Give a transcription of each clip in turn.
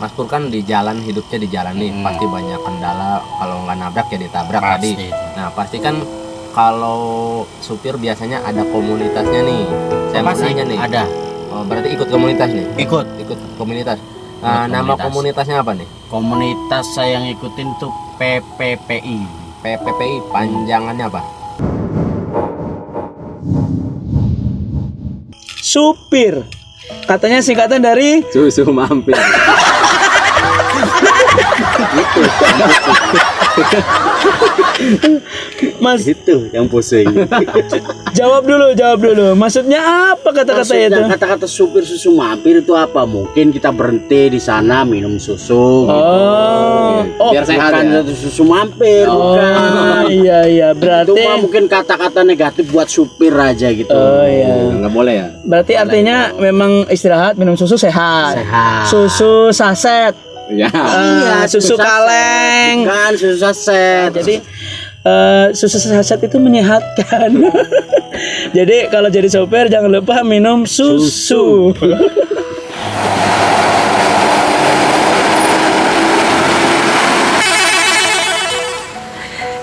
Mas Pur kan di jalan, hidupnya di jalan nih, pasti banyak kendala. Kalau nggak nabrak ya ditabrak Pasti. tadi. Nah pasti kan kalau supir biasanya ada komunitasnya nih. Saya mau Pasti nanya nih. ada. Oh, berarti ikut komunitas nih? Ikut Komunitas. Nah, nama komunitasnya apa nih? komunitas saya yang ikutin tuh PPPI. PPPI, panjangannya apa? Supir. Katanya singkatan dari Susu mampir. Mas. Itu yang pusing. Jawab dulu. Maksudnya apa kata-kata itu? Kata-kata supir susu mampir itu apa? Mungkin kita berhenti di sana minum susu. Oh, Biar sehat ya. Bukan susu mampir, bukan. iya. Itu Berarti mah mungkin kata-kata negatif buat supir aja gitu. Oh iya. Nggak boleh ya? Berarti artinya memang istirahat minum susu sehat. Sehat. Susu saset. Ya. Susu kaleng. Kan susu saset. Jadi susu saset itu menyehatkan. Jadi kalau jadi sopir jangan lupa minum susu.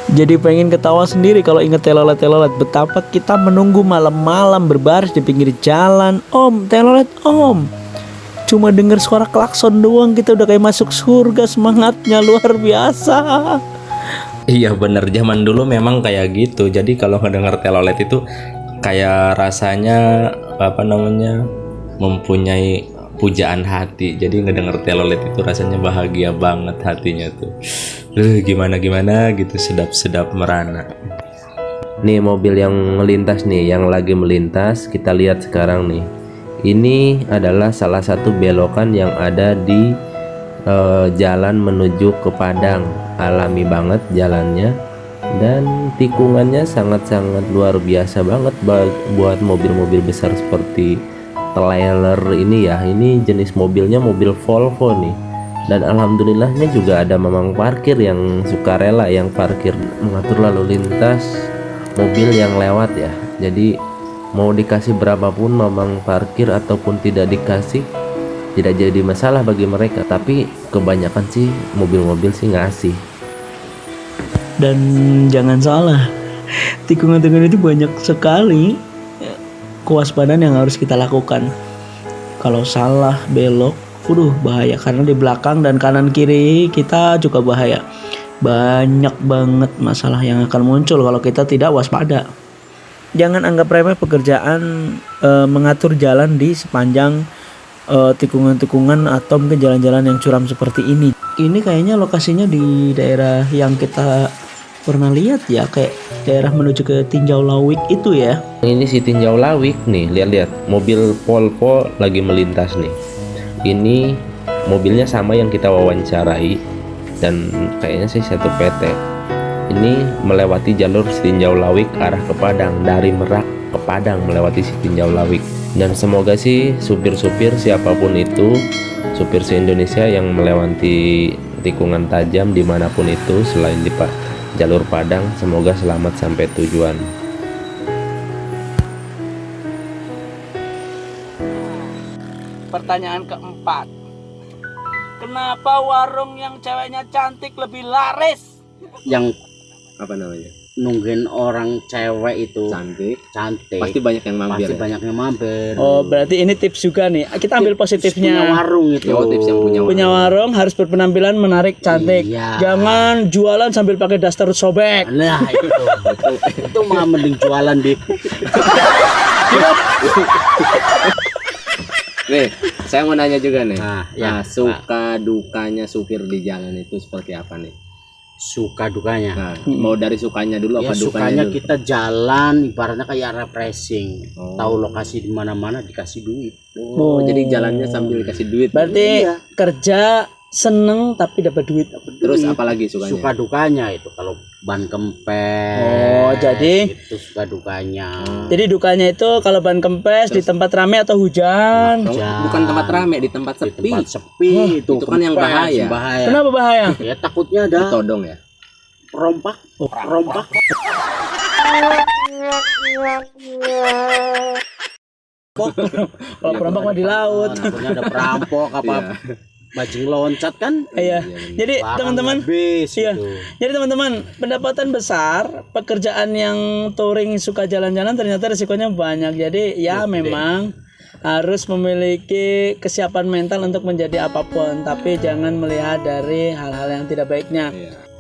Jadi pengen ketawa sendiri kalau inget telolet. Betapa kita menunggu malam-malam berbaris di pinggir jalan. Om, telolet om. Cuma denger suara klakson doang kita udah kayak masuk surga, semangatnya luar biasa. Iya bener, zaman dulu memang kayak gitu. Jadi kalau ngedenger telolet itu kayak rasanya mempunyai pujaan hati. Jadi ngedenger telolet itu rasanya bahagia banget hatinya tuh. Gimana gitu, sedap merana. Nih mobil yang melintas nih, yang lagi melintas kita lihat sekarang nih. Ini adalah salah satu belokan yang ada di jalan menuju ke Padang. Alami banget jalannya dan tikungannya sangat-sangat luar biasa banget buat mobil-mobil besar seperti trailer ini ya. Ini jenis mobilnya mobil Volvo nih. Dan alhamdulillahnya juga ada mamang parkir yang sukarela yang parkir mengatur lalu lintas mobil yang lewat ya. Jadi mau dikasih berapapun mamang parkir ataupun tidak dikasih tidak jadi masalah bagi mereka, tapi kebanyakan sih mobil-mobil sih ngasih. Dan jangan salah, tikungan-tikungan itu banyak sekali kewaspadaan yang harus kita lakukan. Kalau salah belok, bahaya karena di belakang dan kanan kiri kita juga bahaya. Banyak banget masalah yang akan muncul kalau kita tidak waspada. Jangan anggap remeh pekerjaan mengatur jalan di sepanjang tikungan-tikungan atau mungkin jalan-jalan yang curam seperti ini. Ini kayaknya lokasinya di daerah yang kita pernah lihat ya, kayak daerah menuju ke Tinjau Lawik itu ya. Ini si Tinjau Lawik nih, lihat mobil Volvo lagi melintas nih. Ini mobilnya sama yang kita wawancarai dan kayaknya sih satu PT. Ini melewati jalur Tinjau Lawik arah ke Padang, dari Merak ke Padang melewati Tinjau Lawik. Dan semoga sih supir-supir siapapun itu, supir se-Indonesia yang melewati tikungan tajam dimanapun itu selain di jalur Padang, semoga selamat sampai tujuan. Pertanyaan keempat, kenapa warung yang ceweknya cantik lebih laris? Yang Apa namanya? nungguin orang cewek itu Cantik. cantik. Pasti banyak yang mampir. Pasti Ya? banyak yang mampir. Oh, berarti ini tips juga nih. Kita ambil Punya positifnya. warung itu. Oh, tips yang punya Punya warung harus berpenampilan menarik, cantik. Iya. Jangan jualan sambil pakai daster sobek. Nah itu mah mending jualan di. Nih, saya mau nanya juga nih. Ya, suka dukanya supir di jalan itu seperti apa nih? suka dukanya. Nah, mau dari sukanya dulu Ya apa sukanya dukanya dulu? kita jalan ibaratnya kayak refreshing. Oh. Tahu lokasi di mana-mana dikasih duit. Oh, jadi jalannya sambil kasih duit. Berarti Iya. kerja seneng tapi dapat duit. Terus apalagi sukanya? Suka dukanya itu kalau ban kempes. Oh, jadi itu suka dukanya. jadi dukanya itu kalau ban kempes di tempat rame atau hujan. Bukan tempat rame, di tempat Di sepi. tempat sepi itu kan yang kempes, bahaya. Kenapa bahaya? Ya takutnya ada Ditodong ya. rompak. Rompak. Kalau perompak mah di laut. Takutnya ada perampok apa. bajing loncat kan. Iya. Jadi Barang teman-teman, habis iya. itu. Jadi teman-teman, pendapatan besar, pekerjaan yang touring suka jalan-jalan ternyata risikonya banyak. Jadi ya memang harus memiliki kesiapan mental untuk menjadi apapun, tapi jangan melihat dari hal-hal yang tidak baiknya.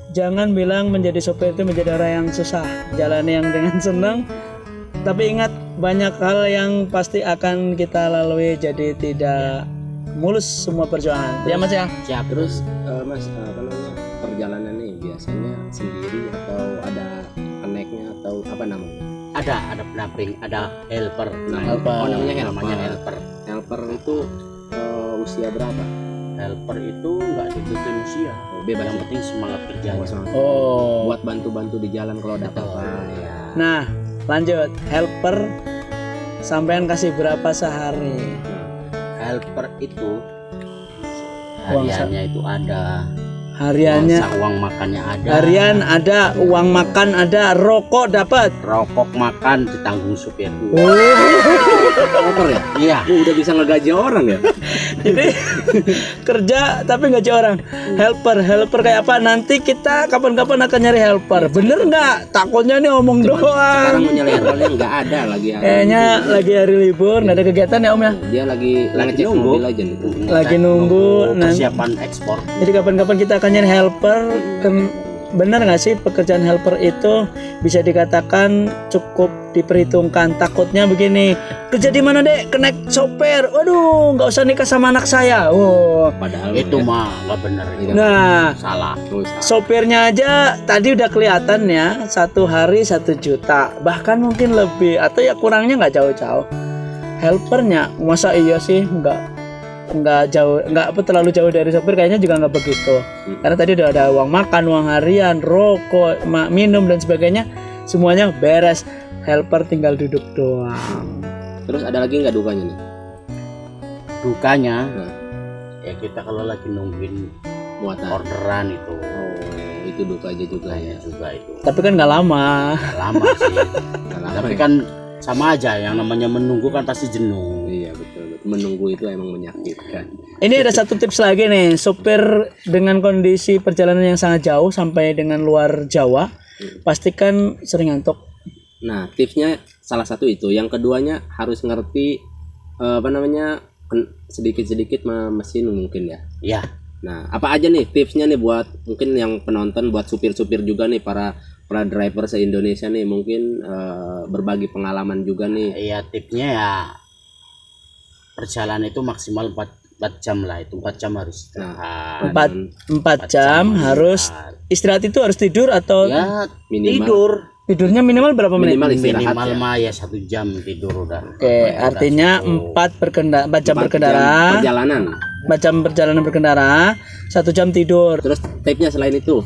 Jangan bilang menjadi sopir itu menjadi orang yang susah, jalani yang dengan senang. Tapi ingat, banyak hal yang pasti akan kita lalui, jadi tidak mulus semua perjuangan. Ya Mas ya. Siap. Terus Mas, apa namanya, perjalanan nih biasanya sendiri atau ada keneknya atau apa namanya? Ada pendamping, ada helper. Helper. Oh, namanya helper. Namanya helper. Helper itu usia berapa? Helper itu nggak ditentuin usia. Bebas. Yang penting semangat kerja. Oh. Buat bantu-bantu di jalan kalau ada apa-apa. Ya. Nah, lanjut. Helper sampean kasih berapa sehari? Helper itu Uang hariannya itu ada. Hariannya Uang makannya ada. harian ada, uang makan ada, rokok dapat. Rokok makan ditanggung supir. Motor ya? Iya. Udah bisa ngegaji orang ya? Jadi kerja tapi gaji orang. Helper kayak apa? Nanti kita kapan-kapan akan nyari helper. Bener nggak? Takutnya nih omong Sekarang doang. mau nyari helpernya nggak ada lagi. Kayaknya lagi hari libur, nggak ada kegiatan ya Om ya. Dia lagi ngecek nunggu. mobil aja nih. Lagi nunggu nanti. persiapan ekspor. Jadi kapan-kapan kita akan nyari helper. Bener nggak sih pekerjaan helper itu bisa dikatakan cukup diperhitungkan? Takutnya begini, kerja di mana dek? Kenek sopir. Waduh, nggak usah nikah sama anak saya. Wow. Padahal Itu ya, mah nggak benar. Itu Nah, salah. sopirnya aja tadi udah kelihatan ya, 1 hari 1 juta, bahkan mungkin lebih atau ya kurangnya nggak jauh-jauh. Helpernya masa iya sih nggak jauh, nggak apa terlalu jauh dari sopir, kayaknya juga nggak begitu. Karena tadi udah ada uang makan, uang harian, rokok, minum dan sebagainya, semuanya beres. Helper tinggal duduk doang. Terus ada lagi nggak dukanya nih? Dukanya ya kita kalau lagi nungguin Muatan. orderan itu Itu duka aja juga ya. juga itu Tapi kan nggak lama. lama sih. Tapi kan sama aja, yang namanya menunggu kan pasti jenuh. Iya betul. Menunggu itu emang menyakitkan. Ini ada satu tips lagi nih, sopir dengan kondisi perjalanan yang sangat jauh sampai dengan luar Jawa, pastikan sering ngantuk. Nah, tipsnya salah satu itu. Yang keduanya harus ngerti apa namanya, sedikit-sedikit mesin mungkin ya. Ya, Nah, apa aja nih tipsnya nih buat mungkin yang penonton, buat supir-supir juga nih, para driver se-Indonesia nih, mungkin berbagi pengalaman juga nih. ya tipsnya ya perjalanan itu maksimal 4 jam lah, itu 4 jam harus istirahat. 4 jam harus istirahat. Itu harus tidur atau Ya Minimal. tidurnya minimal berapa menit? Minimal istirahat minimal ya. mah ya 1 jam tidur udah. Oke, artinya 4 jam berkendara, Perjalanan. 4 jam perjalanan berkendara, 1 jam tidur. Terus tipsnya selain itu,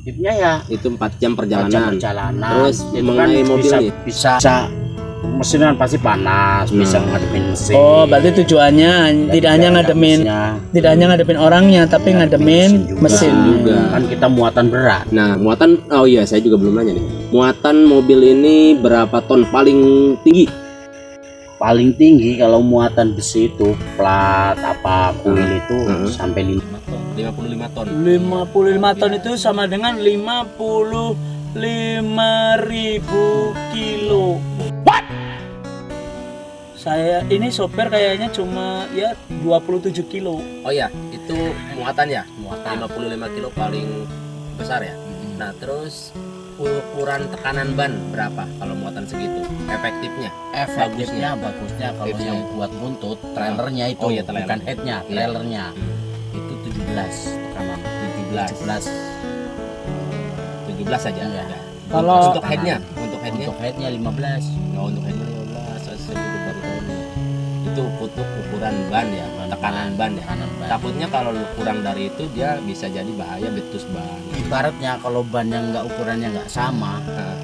Tipsnya ya itu 4 jam 4 jam perjalanan. perjalanan. Terus Itu mengenai mobil bisa, nih. bisa mesin kan pasti panas, bisa ngadepin mesin. Oh, berarti tujuannya tidak hanya ngademin orangnya, tapi ngademin mesin juga. Kan kita muatan berat. Nah, muatan, oh iya saya juga belum nanya nih. Muatan mobil ini berapa ton paling tinggi? Paling tinggi kalau muatan besi itu plat apa kuil itu sampai 5 ton. 55 ton. 55 ton itu sama dengan 55.000 kilo. What? Saya ini sopir kayaknya cuma ya 27 kilo. Oh iya, itu muatan ya? Muatan 55 kilo paling besar ya. Nah, terus ukuran tekanan ban berapa kalau muatan segitu? Efektifnya? Bagusnya kalau Tipsnya. yang buat buntut trailernya itu, Oh iya, trailer. bukan headnya, trailernya itu 17 tekanan, 17 17 saja. Iya. Ya. Kalau- untuk headnya, untuk headnya, untuk headnya 15. oh, untuk headnya 15. Saya juga baru tahu nih. Itu untuk ukuran ban ya, tekanan ban ya. Tekanan ban. Takutnya kalau kurang dari itu dia bisa jadi bahaya betus ban. Ibaratnya kalau ban yang nggak ukurannya nggak sama, Nah,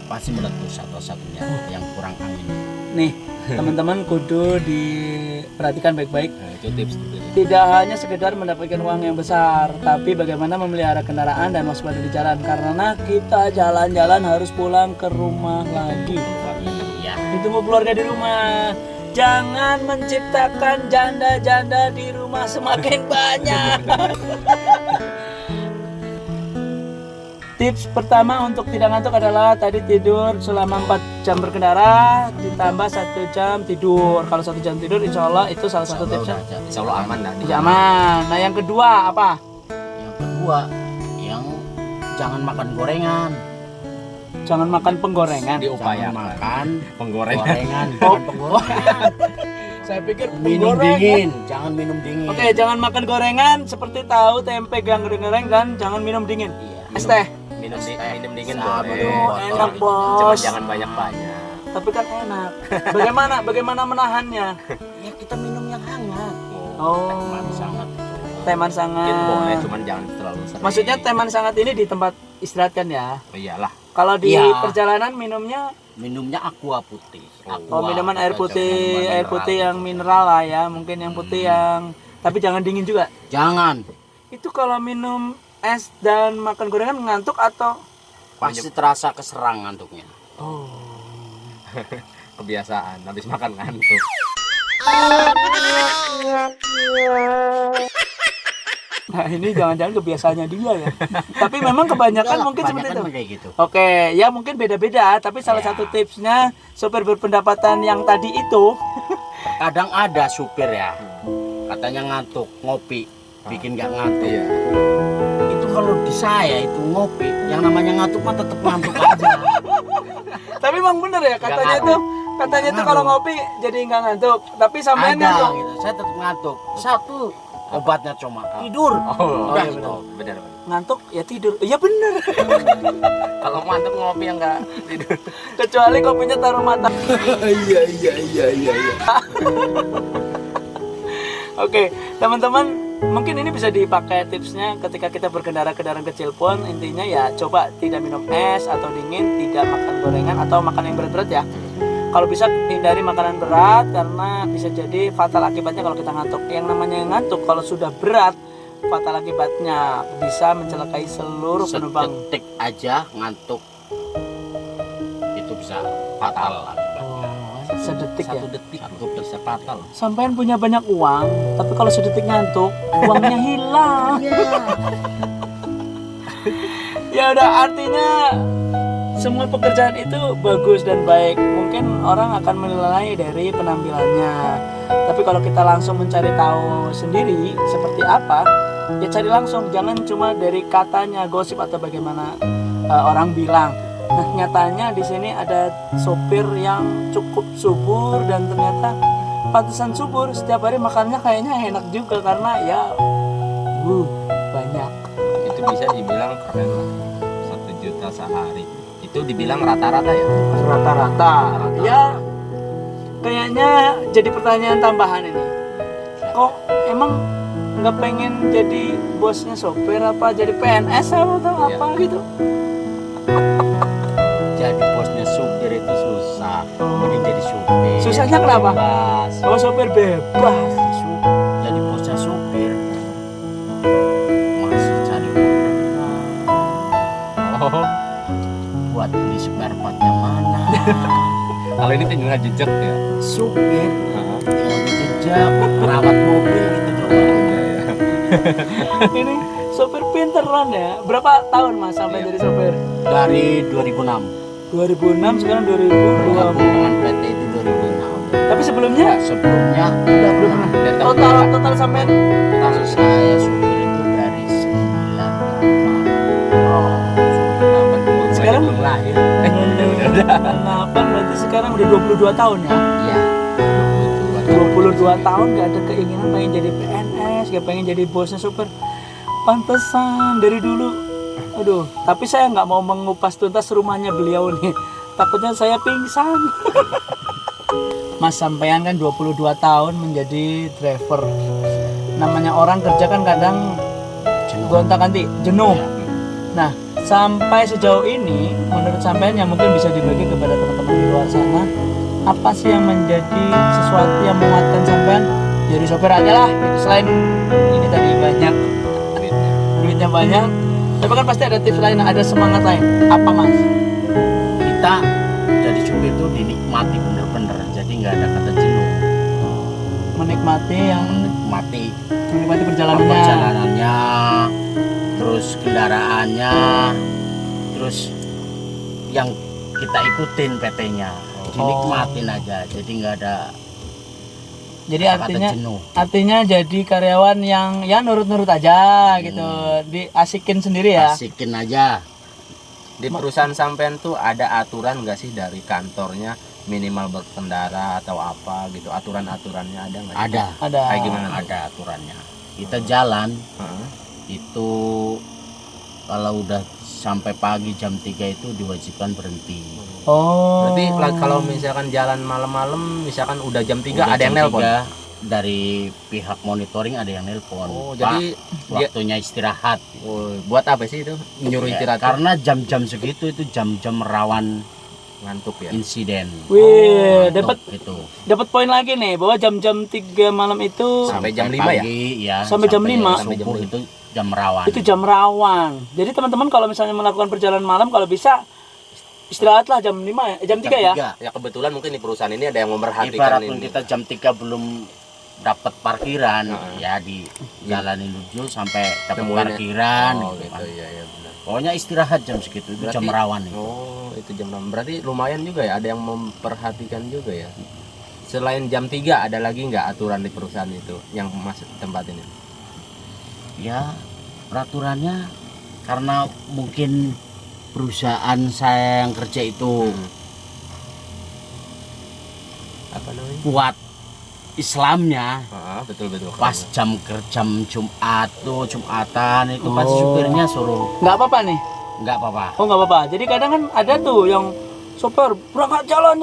pasti meletus satu-satunya yang kurang angin. Nih, teman-teman kudu diperhatikan baik-baik. nah, itu tips gitu. Tidak hanya sekedar mendapatkan uang yang besar, tapi bagaimana memelihara kendaraan dan waspada di jalan. Karena kita jalan-jalan harus pulang ke rumah lagi. Iya. Ditunggu keluarga di rumah. Jangan menciptakan janda-janda di rumah semakin banyak. Tips pertama untuk tidak ngantuk adalah tadi tidur selama 4 jam berkendara ditambah 1 jam tidur. Kalau 1 jam tidur insya Allah itu salah satu tipsnya. Insya Allah aman dah. Iya, aman. Nah yang kedua apa? Yang kedua, yang jangan makan gorengan. Jangan makan penggorengan. Jangan Diupayakan. makan Penggorengan. gorengan, Oh. bukan penggorengan. Saya pikir Minum penggorengan. dingin, jangan minum dingin. Oke, jangan makan gorengan seperti tahu, tempe, goreng dan jangan minum dingin. Iya. Es teh. Minum dingin Sabar boleh. dong, enak, Cuma Bos. jangan banyak-banyak. Tapi kan enak. Bagaimana menahannya? Ya kita minum yang hangat. Oh, Manis sangat. teh manis Mungkin boleh, sangat. cuman jangan terlalu sering. Maksudnya teh manis sangat ini di tempat istirahat kan ya? Oh, iyalah. Kalau di Iya. perjalanan minumnya Minumnya aqua putih. oh minuman air Jangan putih, minuman air putih yang mineral lah ya, mungkin yang putih yang tapi jangan dingin juga. Jangan. Itu kalau minum es dan makan gorengan ngantuk atau Pasti terasa keserang ngantuknya. oh. Kebiasaan habis makan ngantuk. Nah ini jangan-jangan kebiasaannya dia ya. Tapi memang kebanyakan mungkin seperti itu. Kayak gitu. Oke, ya mungkin beda-beda. Tapi salah Ya. satu tipsnya sopir berpendapatan yang tadi itu, Kadang ada supir ya, katanya ngantuk, ngopi, bikin nggak ngantuk. Iya. Itu kalau di saya itu ngopi, yang namanya ngantuk mah tetap ngantuk aja. tapi memang bener ya katanya ngaruh. itu kalau ngopi jadi nggak ngantuk. Tapi sampean Ada ngantuk. gitu, saya tetap ngantuk. Satu obatnya cuma tidur. Oh, Udah iya, gitu. benar. Ngantuk ya tidur. Iya bener. Kalau ngantuk ngopi yang enggak tidur. Kecuali kopinya taruh mata. Iya. Oke, teman-teman, mungkin ini bisa dipakai tipsnya ketika kita berkendara kendaraan kecil pun. Intinya ya coba tidak minum es atau dingin, tidak makan gorengan atau makan yang berat-berat ya. Kalau bisa hindari makanan berat karena bisa jadi fatal akibatnya kalau kita ngantuk. Yang namanya ngantuk kalau sudah berat, fatal akibatnya bisa mencelakai seluruh penumpang. Sedetik aja ngantuk itu bisa fatal akibatnya. Sedetik ya. Satu detik bisa fatal. Sampean punya banyak uang, tapi kalau sedetik ngantuk, uangnya hilang. Ya udah, artinya semua pekerjaan itu bagus dan baik. Mungkin orang akan menilai dari penampilannya. Tapi kalau kita langsung mencari tahu sendiri seperti apa, ya cari langsung. Jangan cuma dari katanya, gosip atau bagaimana orang bilang. Nah, nyatanya di sini ada sopir yang cukup subur dan ternyata pantesan subur. Setiap hari makannya kayaknya enak juga karena ya banyak. Itu bisa dibilang keren lah. 1 juta sehari. Itu dibilang rata-rata ya. Rata-rata. Ya kayaknya jadi pertanyaan tambahan ini. Kok emang nggak pengen jadi bosnya sopir apa jadi PNS atau Iya. apa gitu? Jadi bosnya supir itu susah. Mending jadi supir. Susahnya kenapa? Bebas. Oh, sopir bebas. Jadi bosnya supir masih cari uang Oh, buat beli spare partnya mana. kalau ini tinggal jejak ya. Supir Heeh. tinggal dijejak merawat mobil gitu doang. Ini sopir pinteran ya. Berapa tahun Mas sampai Iya. jadi sopir? Dari 2006 2006 sekarang bergabung 2020. dengan PT itu 2006. Tapi sebelumnya Sebelumnya udah pernah. total sampai Kalau saya supir itu dari 98. Sekarang? belum lahir. udah 8 berarti sekarang udah 22 tahun ya. Iya. 22 tahun gak ada keinginan pengen jadi PNS, gak pengen jadi bosnya super. Pantesan dari dulu. Aduh, tapi saya nggak mau mengupas tuntas rumahnya beliau nih. Takutnya saya pingsan. Mas sampean kan 22 tahun menjadi driver. Namanya orang kerja kan kadang gonta-ganti, jenuh. Nah, sampai sejauh ini menurut sampean yang mungkin bisa dibagi kepada teman-teman di luar sana, apa sih yang menjadi sesuatu yang menguatkan sampean jadi sopir aja lah gitu. Selain ini tadi banyak duitnya banyak, tapi kan pasti ada tips lain, ada semangat lain. Apa Mas? Kita jadi supir itu dinikmati bener-bener. Jadi nggak ada kata jenuh. menikmati mati perjalanannya. perjalanannya, terus kendaraannya, terus yang kita ikutin PT-nya, dinikmatin aja, jadi nggak ada Jadi kata-kata jenuh. artinya jadi karyawan yang ya nurut-nurut aja gitu, diasikin sendiri ya. Asikin aja. Di perusahaan sampean tuh ada aturan nggak sih dari kantornya minimal berkendara atau apa gitu, aturan-aturannya ada nggak sih? Ada. Kayak gimana? Ada aturannya. Kita jalan Heeh. itu kalau udah sampai pagi jam 3 itu diwajibkan berhenti. Oh. Berarti kalau misalkan jalan malam-malam, misalkan udah jam 3 Udah ada yang jam nelpon. 3, dari pihak monitoring ada yang nelpon. Oh, Pak, jadi waktunya istirahat. oh, buat apa sih itu? Nyuruh Ya, istirahat karena jam-jam segitu itu jam-jam rawan ngantuk ya. insiden. Wih, Ngantuk dapat gitu. dapat poin lagi nih bahwa jam-jam 3 malam itu Sampai jam 5 ya? pagi, ya. Sampai jam 5. Sampai jam Subuh 5. itu jam rawan. itu jam rawan. Jadi teman-teman kalau misalnya melakukan perjalanan malam kalau bisa istirahatlah jam 5 ya, jam 3 ya. 3. Ya kebetulan mungkin di perusahaan ini ada yang memperhatikan Ibaratpun ini. kita jam 3 belum dapat parkiran, Heeh. ya di jalanin dulu sampai dapat Nemuin ya? parkiran Oh, gitu gitu. kan. Iya, iya benar. Pokoknya istirahat jam segitu itu Berarti- jam rawan itu. Oh, itu jam 6. Berarti lumayan juga ya, ada yang memperhatikan juga ya. Selain jam 3 ada lagi nggak aturan di perusahaan itu yang masuk tempat ini? Ya peraturannya karena mungkin perusahaan saya yang kerja itu Apa namanya? kuat Islamnya. Betul betul. Pas jam kerja Jumat tuh Jumatan itu pasti supirnya suruh Nggak apa-apa nih. nggak apa-apa. Oh nggak apa-apa. Jadi kadang kan ada tuh yang sopir berangkat jalan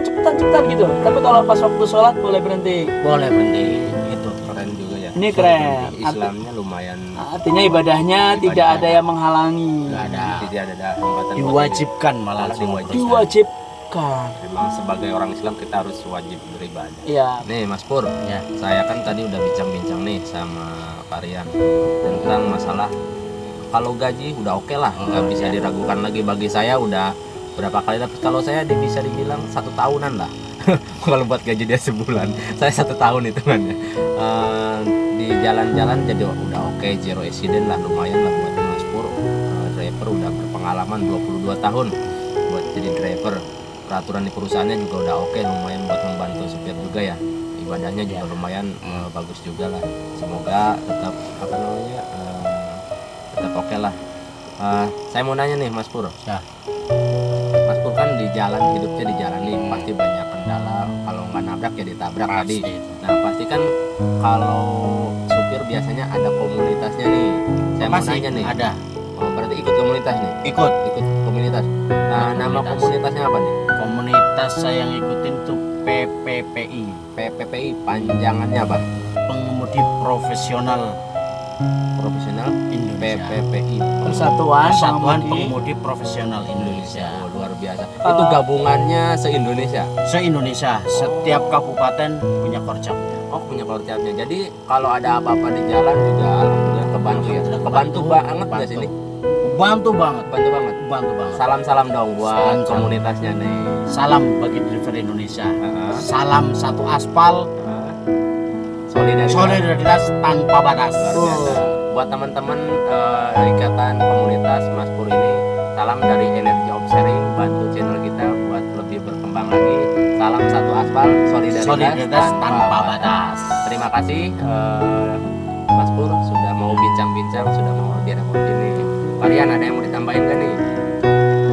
cepetan gitu. Tapi kalau pas waktu sholat boleh berhenti. Boleh berhenti gitu. keren juga ya. Ini keren. Islamnya lumayan. Artinya ibadahnya tidak ada yang menghalangi. Nggak ada. Tidak ada hambatan. Diwajibkan malah Malah semua. diwajibkan. Diwajibkan. Memang sebagai orang Islam kita harus wajib beribadah. Iya. Nih Mas Pur, Ya. saya kan tadi udah bincang-bincang nih sama Varian tentang masalah kalau gaji udah oke lah, nggak bisa diragukan lagi. Bagi saya udah berapa kali dapat, kalau saya bisa dibilang 1 tahunan lah. Kalau buat gaji dia sebulan, saya 1 tahun hitungannya. Di jalan-jalan jadi udah oke, zero accident lah, lumayan lah buat Mas Pur. Driver udah berpengalaman 22 tahun buat jadi driver. Peraturan di perusahaannya juga udah oke, lumayan buat membantu supir juga ya. Ibadahnya juga lumayan bagus juga lah. Semoga tetap apa namanya tetap oke lah. Saya mau nanya nih Mas Pur. Ya. Mas Pur kan di jalan, hidupnya di jalan nih pasti banyak kendala. Kalau nggak nabrak ya ditabrak tadi. Pasti. Nah pasti kan kalau supir biasanya ada komunitasnya nih. Saya mau Pasti nanya nih. ada. Oh, berarti ikut komunitas nih? Ikut. Ikut komunitas. Nah, nama komunitasnya apa nih? Komunitas saya yang ikutin tuh PPPI, PPPI, panjangannya apa? Pengemudi Profesional Profesional Indonesia. PPPI. Persatuan Persatuan Pengemudi. Pengemudi Profesional Indonesia. Oh, luar biasa. Itu gabungannya se-Indonesia. Se-Indonesia, setiap kabupaten punya korcapnya. Oh, punya korcapnya. Jadi kalau ada apa-apa di jalan juga alhamdulillah kebantu ya. Kebantu banget di sini. Bantu banget, Bantu banget. bantu banget. Salam-salam dong buat Salam-salam. komunitasnya nih. Salam bagi driver Indonesia. Heeh. Salam satu aspal, Solidaritas. solidaritas tanpa batas. Luar biasa. Buat teman-teman ikatan komunitas Mas Pur ini, salam dari Energy of Sharing, bantu channel kita buat lebih berkembang lagi. Salam satu aspal, Solidaritas tanpa batas. Terima kasih Mas Pur sudah mau bincang-bincang, sudah mau direkod ini. Varian ada yang mau ditambahin gak nih?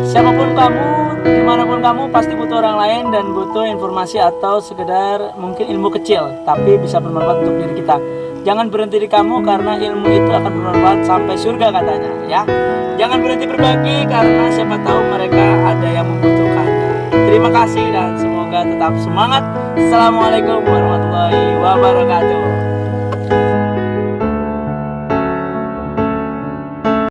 Siapapun kamu, dimanapun kamu pasti butuh orang lain dan butuh informasi atau sekedar mungkin ilmu kecil, tapi bisa bermanfaat untuk diri kita. Jangan berhenti di kamu karena ilmu itu akan bermanfaat sampai surga katanya ya. Jangan berhenti berbagi karena siapa tahu mereka ada yang membutuhkannya. Terima kasih dan semoga tetap semangat. Assalamualaikum warahmatullahi wabarakatuh.